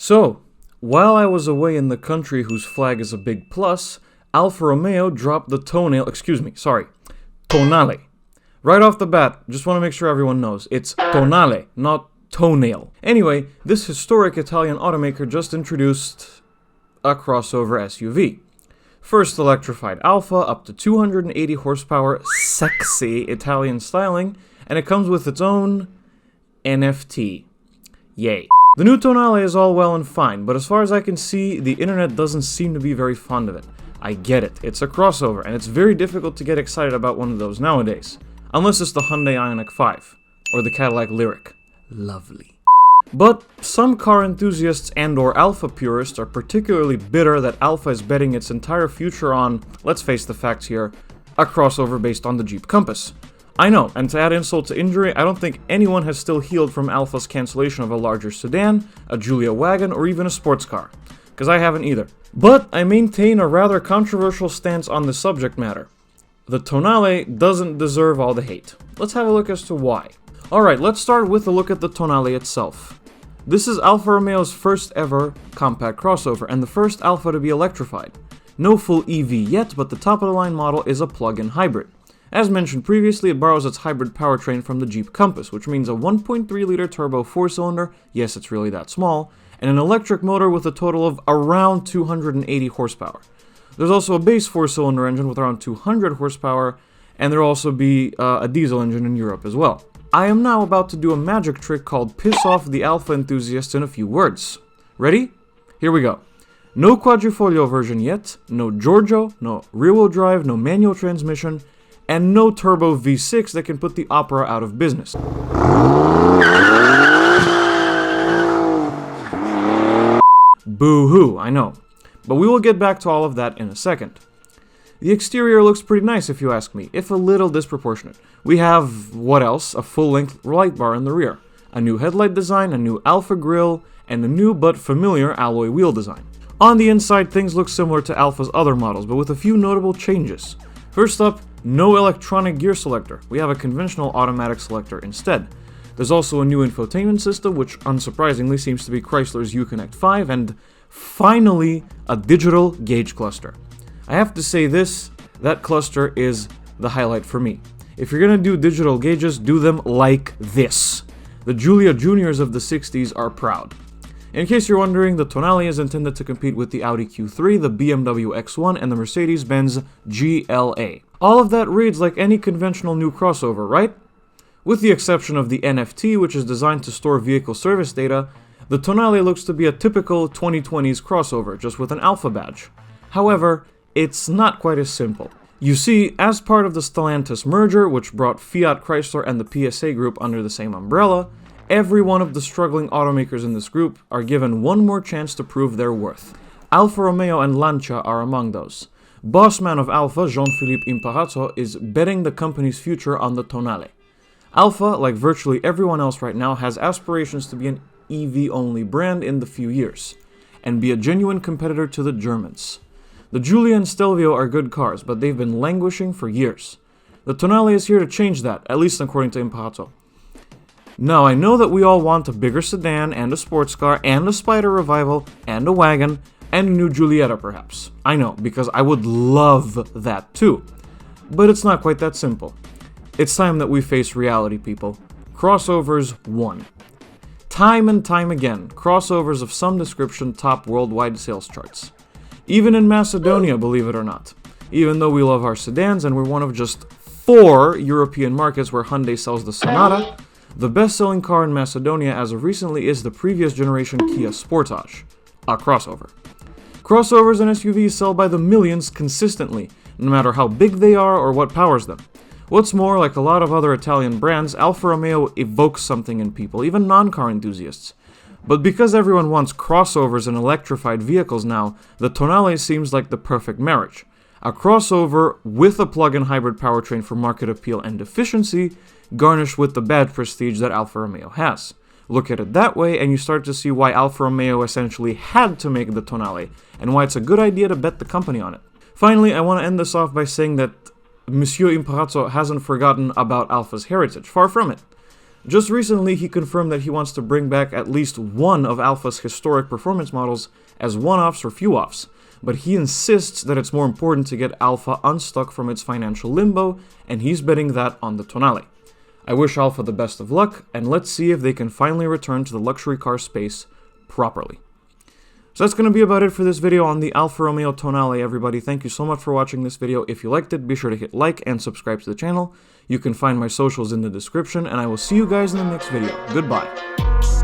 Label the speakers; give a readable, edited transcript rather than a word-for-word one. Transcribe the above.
Speaker 1: So, while I was away in the country whose flag is a big plus, Alfa Romeo dropped the Tonale. Right off the bat, just want to make sure everyone knows, it's Tonale, not toenail. Anyway, this historic Italian automaker just introduced a crossover SUV. First electrified Alfa, up to 280 horsepower, sexy Italian styling, and it comes with its own NFT. Yay. The new Tonale is all well and fine, but as far as I can see, the internet doesn't seem to be very fond of it. I get it, it's a crossover, and it's very difficult to get excited about one of those nowadays. Unless it's the Hyundai Ioniq 5, or the Cadillac Lyriq. Lovely. But some car enthusiasts and/or Alfa purists are particularly bitter that Alfa is betting its entire future on, let's face the facts here, a crossover based on the Jeep Compass. I know, and to add insult to injury, I don't think anyone has still healed from Alfa's cancellation of a larger sedan, a Giulia wagon, or even a sports car. Because I haven't either. But I maintain a rather controversial stance on the subject matter. The Tonale doesn't deserve all the hate. Let's have a look as to why. Alright, let's start with a look at the Tonale itself. This is Alfa Romeo's first ever compact crossover, and the first Alfa to be electrified. No full EV yet, but the top of the line model is a plug-in hybrid. As mentioned previously, it borrows its hybrid powertrain from the Jeep Compass, which means a 1.3-liter turbo 4-cylinder, yes, it's really that small, and an electric motor with a total of around 280 horsepower. There's also a base 4-cylinder engine with around 200 horsepower, and there'll also be a diesel engine in Europe as well. I am now about to do a magic trick called piss off the Alfa enthusiasts in a few words. Ready? Here we go. No quadrifoglio version yet, no Giorgio, no rear-wheel drive, no manual transmission, and no turbo V6 that can put the Opera out of business. Boo-hoo, I know. But we will get back to all of that in a second. The exterior looks pretty nice if you ask me, if a little disproportionate. We have, what else, a full-length light bar in the rear, a new headlight design, a new Alfa grille, and a new but familiar alloy wheel design. On the inside, things look similar to Alfa's other models, but with a few notable changes. First up, no electronic gear selector. We have a conventional automatic selector instead. There's also a new infotainment system, which unsurprisingly seems to be Chrysler's Uconnect 5, and finally, a digital gauge cluster. I have to say this, that cluster is the highlight for me. If you're gonna do digital gauges, do them like this. The Giulia Juniors of the 60s are proud. In case you're wondering, the Tonale is intended to compete with the Audi Q3, the BMW X1, and the Mercedes-Benz GLA. All of that reads like any conventional new crossover, right? With the exception of the NFT, which is designed to store vehicle service data, the Tonale looks to be a typical 2020s crossover, just with an Alfa badge. However, it's not quite as simple. You see, as part of the Stellantis merger, which brought Fiat Chrysler and the PSA group under the same umbrella, every one of the struggling automakers in this group are given one more chance to prove their worth. Alfa Romeo and Lancia are among those. Bossman of Alfa, Jean-Philippe Imparazzo, is betting the company's future on the Tonale. Alfa, like virtually everyone else right now, has aspirations to be an EV-only brand in the few years, and be a genuine competitor to the Germans. The Giulia and Stelvio are good cars, but they've been languishing for years. The Tonale is here to change that, at least according to Imparazzo. Now, I know that we all want a bigger sedan, and a sports car, and a Spider revival, and a wagon, and a new Giulietta perhaps. I know, because I would love that too. But it's not quite that simple. It's time that we face reality, people. Crossovers won. Time and time again, crossovers of some description top worldwide sales charts. Even in Macedonia, believe it or not. Even though we love our sedans and we're one of just 4 European markets where Hyundai sells the Sonata, the best-selling car in Macedonia as of recently is the previous generation Kia Sportage, a crossover. Crossovers and SUVs sell by the millions consistently, no matter how big they are or what powers them. What's more, like a lot of other Italian brands, Alfa Romeo evokes something in people, even non-car enthusiasts. But because everyone wants crossovers and electrified vehicles now, the Tonale seems like the perfect marriage. A crossover with a plug-in hybrid powertrain for market appeal and efficiency, garnished with the badge prestige that Alfa Romeo has. Look at it that way, and you start to see why Alfa Romeo essentially had to make the Tonale, and why it's a good idea to bet the company on it. Finally, I want to end this off by saying that Monsieur Imparazzo hasn't forgotten about Alfa's heritage, far from it. Just recently, he confirmed that he wants to bring back at least one of Alfa's historic performance models as one-offs or few-offs, but he insists that it's more important to get Alfa unstuck from its financial limbo, and he's betting that on the Tonale. I wish Alfa the best of luck, and let's see if they can finally return to the luxury car space properly. So that's going to be about it for this video on the Alfa Romeo Tonale, everybody. Thank you so much for watching this video. If you liked it, be sure to hit like and subscribe to the channel. You can find my socials in the description, and I will see you guys in the next video. Goodbye.